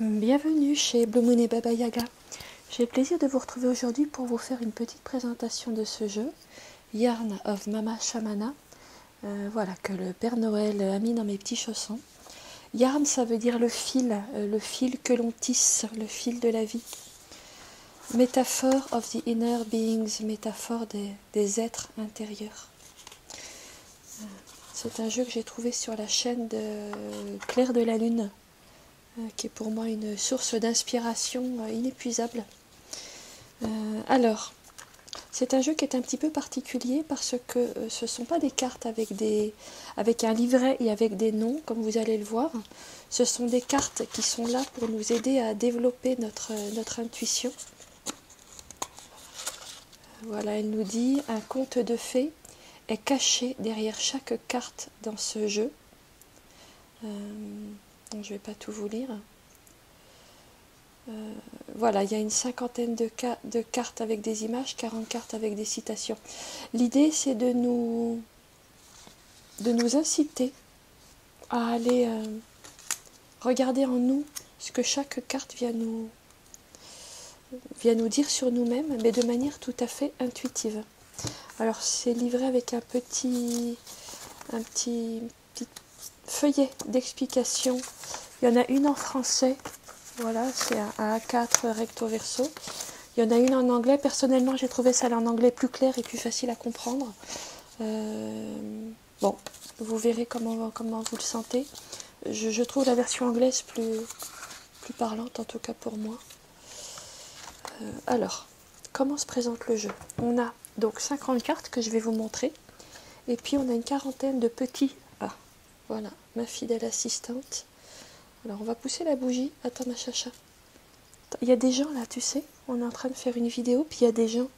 Bienvenue chez Blue Moon et Baba Yaga. J'ai le plaisir de vous retrouver aujourd'hui pour vous faire une petite présentation de ce jeu, Yarn of Mama Shamana, voilà, que le Père Noël a mis dans mes petits chaussons. Yarn, ça veut dire le fil que l'on tisse, le fil de la vie. Métaphore of the inner beings, métaphore des êtres intérieurs. C'est un jeu que j'ai trouvé sur la chaîne de Claire de la Lune, qui est pour moi une source d'inspiration inépuisable. Alors, c'est un jeu qui est un petit peu particulier parce que ce ne sont pas des cartes avec un livret et avec des noms, comme vous allez le voir. Ce sont des cartes qui sont là pour nous aider à développer notre intuition. Voilà, elle nous dit « Un conte de fées est caché derrière chaque carte dans ce jeu. » Je ne vais pas tout vous lire. Voilà, il y a une cinquantaine de cartes avec des images, 40 cartes avec des citations. L'idée, c'est de nous inciter à aller regarder en nous ce que chaque carte vient nous dire sur nous-mêmes, mais de manière tout à fait intuitive. Alors, c'est livré avec un petit feuillet d'explication. Il y en a une en français, voilà, c'est un A4 recto verso. Il y en a une en anglais. Personnellement, j'ai trouvé celle en anglais plus claire et plus facile à comprendre. Bon, vous verrez comment vous le sentez. Je trouve la version anglaise plus parlante, en tout cas pour moi. Alors, comment se présente le jeu? On a donc 50 cartes que je vais vous montrer. Et puis, on a une quarantaine de petits... Ah, voilà, ma fidèle assistante. Alors, on va pousser la bougie. Attends, ma chacha. Il y a des gens là, tu sais. On est en train de faire une vidéo, puis il y a des gens.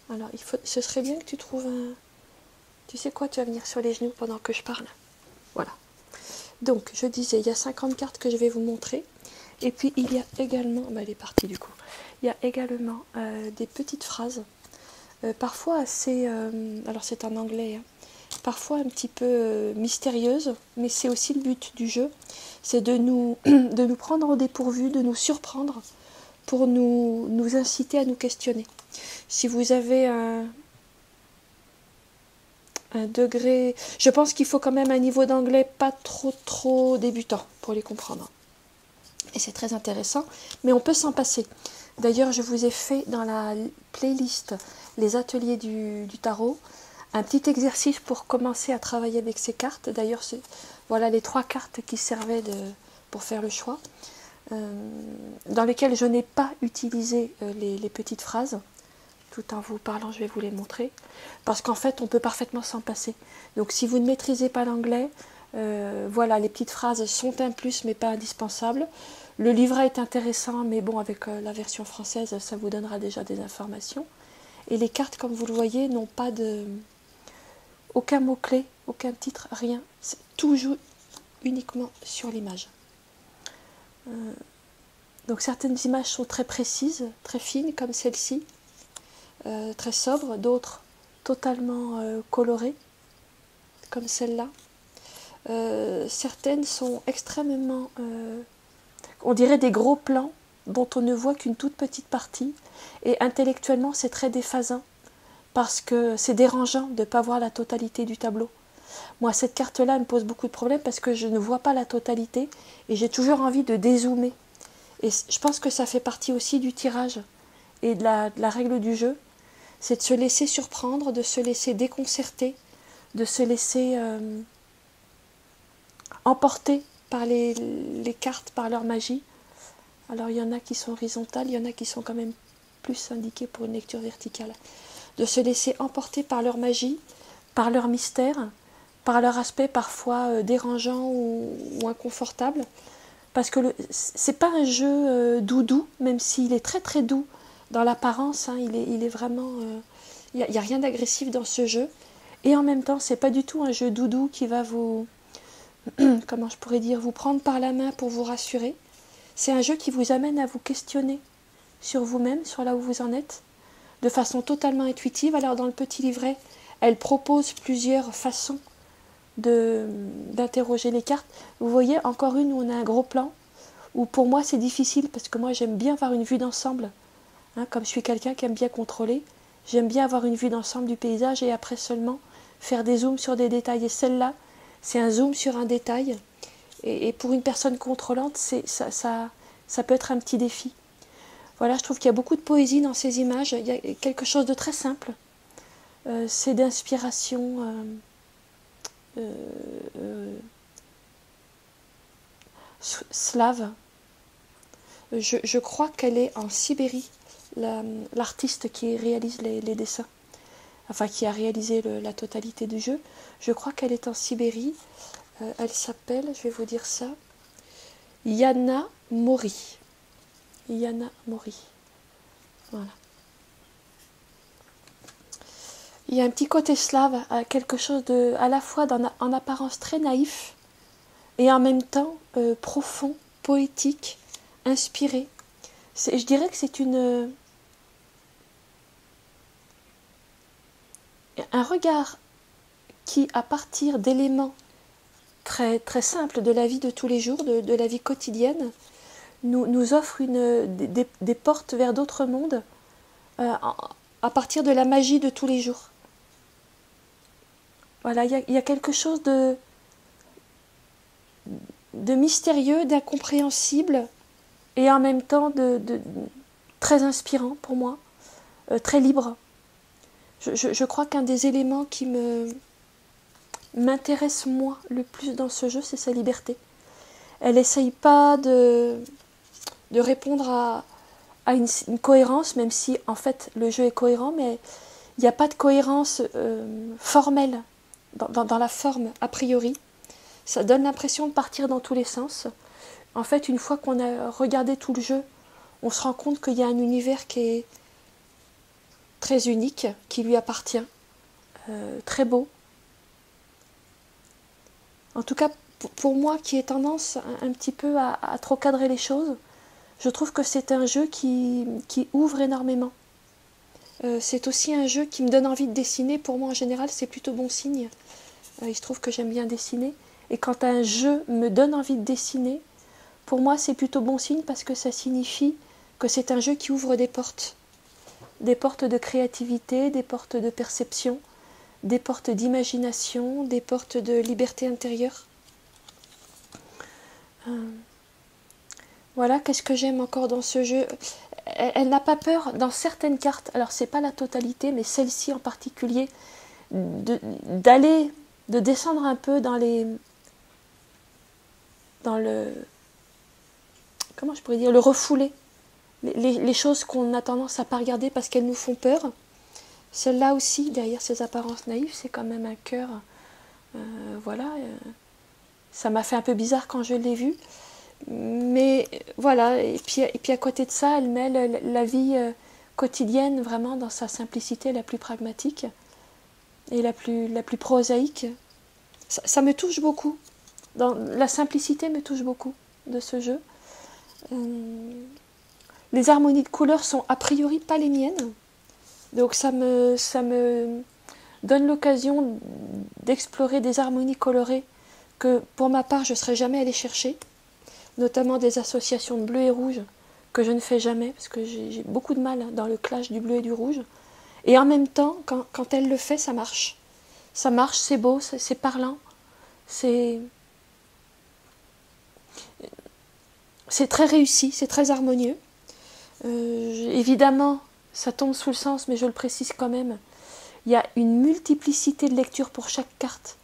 Alors, ce serait bien que tu trouves un... Tu sais quoi, tu vas venir sur les genoux pendant que je parle. Voilà. Donc, je disais, il y a 50 cartes que je vais vous montrer. Et puis, il y a également... Bah, elle est partie du coup. Il y a également des petites phrases. Parfois assez... alors, c'est en anglais, hein. Parfois un petit peu mystérieuse, mais c'est aussi le but du jeu, c'est de nous prendre au dépourvu, de nous surprendre pour nous inciter à nous questionner. Si vous avez un degré... Je pense qu'il faut quand même un niveau d'anglais pas trop débutant pour les comprendre. Et c'est très intéressant, mais on peut s'en passer. D'ailleurs, je vous ai fait dans la playlist les ateliers du tarot, un petit exercice pour commencer à travailler avec ces cartes. D'ailleurs, voilà les 3 cartes qui servaient pour faire le choix, dans lesquelles je n'ai pas utilisé les petites phrases. Tout en vous parlant, je vais vous les montrer. Parce qu'en fait, on peut parfaitement s'en passer. Donc, si vous ne maîtrisez pas l'anglais, voilà, les petites phrases sont un plus, mais pas indispensables. Le livret est intéressant, mais bon, avec la version française, ça vous donnera déjà des informations. Et les cartes, comme vous le voyez, n'ont pas aucun mot-clé, aucun titre, rien. Tout joue uniquement sur l'image. Donc certaines images sont très précises, très fines, comme celle-ci, très sobres, d'autres totalement colorées, comme celle-là. Certaines sont extrêmement, on dirait des gros plans dont on ne voit qu'une toute petite partie, et intellectuellement c'est très déphasant, parce que c'est dérangeant de ne pas voir la totalité du tableau. Moi, cette carte-là me pose beaucoup de problèmes parce que je ne vois pas la totalité et j'ai toujours envie de dézoomer. Et je pense que ça fait partie aussi du tirage et de la règle du jeu. C'est de se laisser surprendre, de se laisser déconcerter, de se laisser emporter par les cartes, par leur magie. Alors, il y en a qui sont horizontales, il y en a qui sont quand même plus indiquées pour une lecture verticale. De se laisser emporter par leur magie, par leur mystère, par leur aspect parfois dérangeant ou inconfortable. Parce que c'est pas un jeu doudou, même s'il est très très doux dans l'apparence, hein, il est vraiment... Il n'y a rien d'agressif dans ce jeu. Et en même temps, c'est pas du tout un jeu doudou qui va vous... comment je pourrais dire, vous prendre par la main pour vous rassurer. C'est un jeu qui vous amène à vous questionner sur vous-même, sur là où vous en êtes, de façon totalement intuitive. Alors dans le petit livret, elle propose plusieurs façons d'interroger les cartes. Vous voyez, encore une où on a un gros plan, où pour moi c'est difficile, parce que moi j'aime bien avoir une vue d'ensemble. Hein, comme je suis quelqu'un qui aime bien contrôler, j'aime bien avoir une vue d'ensemble du paysage et après seulement faire des zooms sur des détails. Et celle-là, c'est un zoom sur un détail. Et pour une personne contrôlante, ça peut être un petit défi. Voilà, je trouve qu'il y a beaucoup de poésie dans ces images. Il y a quelque chose de très simple. C'est d'inspiration slave. Je crois qu'elle est en Sibérie, l'artiste qui réalise les dessins, enfin qui a réalisé la totalité du jeu. Je crois qu'elle est en Sibérie. Elle s'appelle, je vais vous dire ça, Yana Mori. Yana Mori. Voilà. Il y a un petit côté slave, quelque chose de, à la fois en apparence très naïf et en même temps profond, poétique, inspiré. Je dirais que c'est un regard qui, à partir d'éléments très, très simples de la vie de tous les jours, de la vie quotidienne, nous offre des portes vers d'autres mondes à partir de la magie de tous les jours. Voilà, il y a quelque chose de mystérieux, d'incompréhensible et en même temps de très inspirant pour moi, très libre. Je crois qu'un des éléments qui m'intéresse moi le plus dans ce jeu, c'est sa liberté. Elle n'essaye pas de répondre à une cohérence, même si en fait le jeu est cohérent, mais il n'y a pas de cohérence formelle dans la forme a priori. Ça donne l'impression de partir dans tous les sens. En fait, une fois qu'on a regardé tout le jeu, on se rend compte qu'il y a un univers qui est très unique, qui lui appartient, très beau. En tout cas, pour moi qui ai tendance un petit peu à trop cadrer les choses, je trouve que c'est un jeu qui ouvre énormément. C'est aussi un jeu qui me donne envie de dessiner. Pour moi, en général, c'est plutôt bon signe. Il se trouve que j'aime bien dessiner. Et quand un jeu me donne envie de dessiner, pour moi, c'est plutôt bon signe parce que ça signifie que c'est un jeu qui ouvre des portes. Des portes de créativité, des portes de perception, des portes d'imagination, des portes de liberté intérieure. Voilà, qu'est-ce que j'aime encore dans ce jeu ? Elle n'a pas peur dans certaines cartes, alors c'est pas la totalité, mais celle-ci en particulier, de descendre un peu dans le, comment je pourrais dire, le refoulé, les choses qu'on a tendance à pas regarder parce qu'elles nous font peur. Celle-là aussi, derrière ses apparences naïves, c'est quand même un cœur. Voilà, ça m'a fait un peu bizarre quand je l'ai vu. Mais voilà, et puis à côté de ça, elle met la vie quotidienne vraiment dans sa simplicité la plus pragmatique et la plus prosaïque. Ça me touche beaucoup. La simplicité me touche beaucoup de ce jeu. Les harmonies de couleurs sont a priori pas les miennes. Donc ça me donne l'occasion d'explorer des harmonies colorées que pour ma part je ne serais jamais allée chercher, notamment des associations de bleu et rouge que je ne fais jamais parce que j'ai beaucoup de mal dans le clash du bleu et du rouge. Et en même temps, quand elle le fait, ça marche. Ça marche, c'est beau, c'est parlant, c'est très réussi, c'est très harmonieux. Évidemment, ça tombe sous le sens, mais je le précise quand même. Il y a une multiplicité de lectures pour chaque carte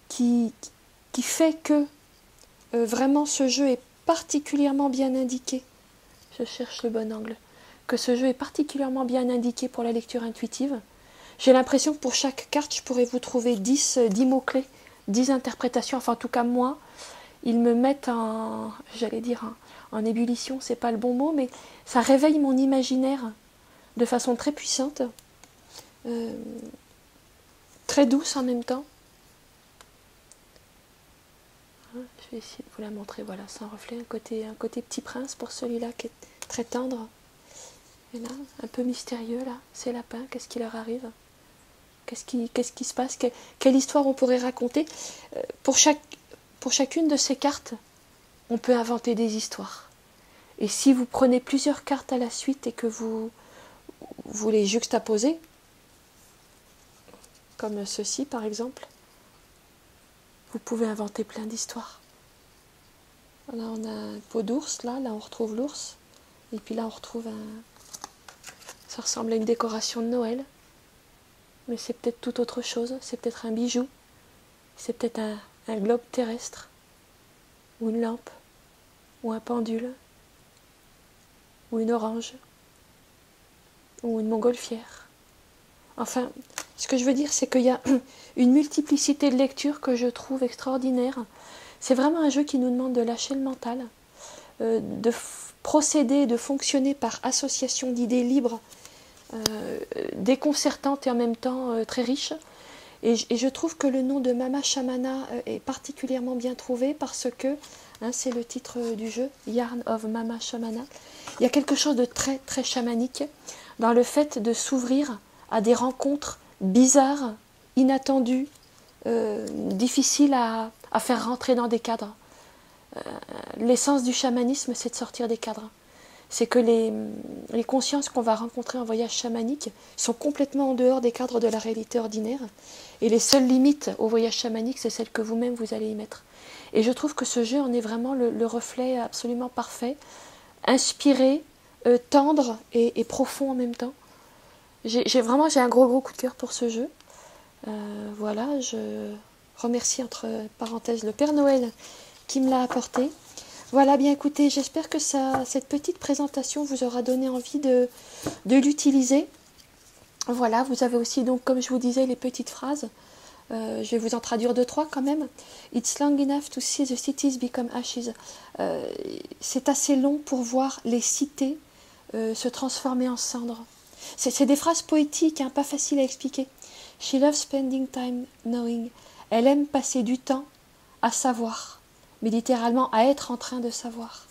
qui fait que vraiment ce jeu est particulièrement bien indiqué. Je cherche le bon angle. Que ce jeu est particulièrement bien indiqué pour la lecture intuitive. J'ai l'impression que pour chaque carte, je pourrais vous trouver 10 mots-clés, 10 interprétations. Enfin, en tout cas, moi, ils me mettent en ébullition, c'est pas le bon mot, mais ça réveille mon imaginaire de façon très puissante, très douce en même temps. Je vais essayer de vous la montrer, voilà, c'est un reflet, un côté petit prince pour celui-là qui est très tendre. Et là, un peu mystérieux, là, ces lapins, qu'est-ce qui leur arrive ? Qu'est-ce qui se passe ? Quelle histoire on pourrait raconter ? Pour chacune de ces cartes, on peut inventer des histoires. Et si vous prenez plusieurs cartes à la suite et que vous les juxtaposez, comme ceci par exemple, vous pouvez inventer plein d'histoires. Là on a un pot d'ours, là on retrouve l'ours, et puis là on retrouve ça ressemble à une décoration de Noël, mais c'est peut-être tout autre chose, c'est peut-être un bijou, c'est peut-être un globe terrestre, ou une lampe, ou un pendule, ou une orange, ou une montgolfière. Enfin, ce que je veux dire, c'est qu'il y a une multiplicité de lectures que je trouve extraordinaire. C'est vraiment un jeu qui nous demande de lâcher le mental, de procéder, de fonctionner par association d'idées libres, déconcertantes et en même temps très riches. Et je trouve que le nom de Mama Shamana est particulièrement bien trouvé parce que, c'est le titre du jeu, Yarn of Mama Shamana. Il y a quelque chose de très très chamanique dans le fait de s'ouvrir à des rencontres bizarres, inattendues, difficiles à faire rentrer dans des cadres. L'essence du chamanisme, c'est de sortir des cadres. C'est que les consciences qu'on va rencontrer en voyage chamanique sont complètement en dehors des cadres de la réalité ordinaire. Et les seules limites au voyage chamanique, c'est celles que vous-même vous allez y mettre. Et je trouve que ce jeu en est vraiment le reflet absolument parfait, inspiré, tendre et profond en même temps. J'ai un gros coup de cœur pour ce jeu. Voilà, je remercie entre parenthèses le Père Noël qui me l'a apporté. Voilà, bien écoutez, j'espère que cette petite présentation vous aura donné envie de l'utiliser. Voilà, vous avez aussi donc, comme je vous disais, les petites phrases. Je vais vous en traduire 2-3 quand même. It's long enough to see the cities become ashes. C'est assez long pour voir les cités se transformer en cendres. C'est des phrases poétiques, pas faciles à expliquer. She loves spending time knowing. Elle aime passer du temps à savoir, mais littéralement à être en train de savoir.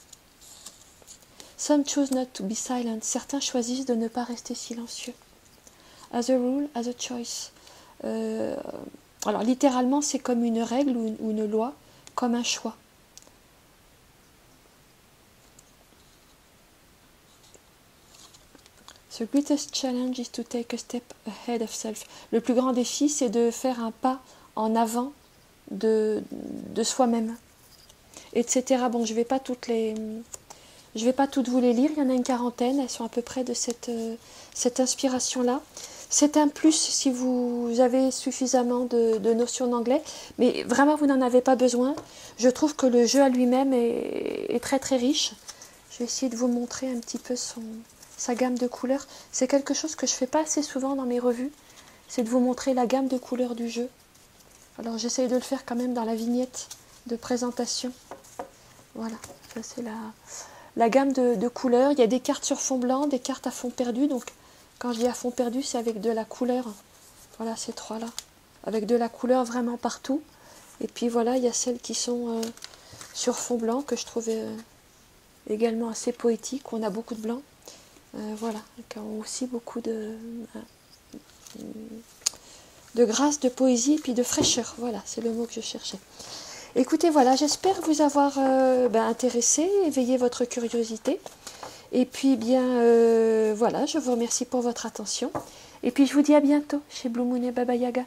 Some choose not to be silent. Certains choisissent de ne pas rester silencieux. As a rule, as a choice. Alors littéralement, c'est comme une règle ou une loi, comme un choix. The greatest challenge is to take a step ahead of self. Le plus grand défi, c'est de faire un pas en avant de soi-même, etc. Bon, je vais pas toutes vous les lire, il y en a une quarantaine, elles sont à peu près de cette inspiration-là. C'est un plus si vous avez suffisamment de notions d'anglais, mais vraiment vous n'en avez pas besoin. Je trouve que le jeu à lui-même est très très riche. Je vais essayer de vous montrer un petit peu sa gamme de couleurs. C'est quelque chose que je ne fais pas assez souvent dans mes revues, c'est de vous montrer la gamme de couleurs du jeu. Alors j'essaye de le faire quand même dans la vignette de présentation. Voilà, ça c'est la gamme de couleurs. Il y a des cartes sur fond blanc, des cartes à fond perdu. Donc quand je dis à fond perdu, c'est avec de la couleur. Voilà ces trois-là, avec de la couleur vraiment partout. Et puis voilà, il y a celles qui sont sur fond blanc que je trouve également assez poétiques. On a beaucoup de blanc. Voilà, qui ont aussi beaucoup de grâce, de poésie et puis de fraîcheur. Voilà, c'est le mot que je cherchais. Écoutez, voilà, j'espère vous avoir intéressé, éveillé votre curiosité. Et puis, bien, voilà, je vous remercie pour votre attention. Et puis, je vous dis à bientôt chez Blue Moon et Baba Yaga.